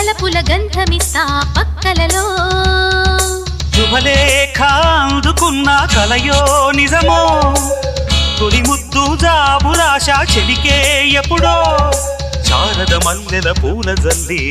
వలపుల గంధమిస్తా పక్కలలో శుభలేఖ అందుకున్న కలయో నిజమో తొలి ముద్దు జాబురాశ చెలికే ఎప్పుడో శారద మల్లెల పూల జల్లి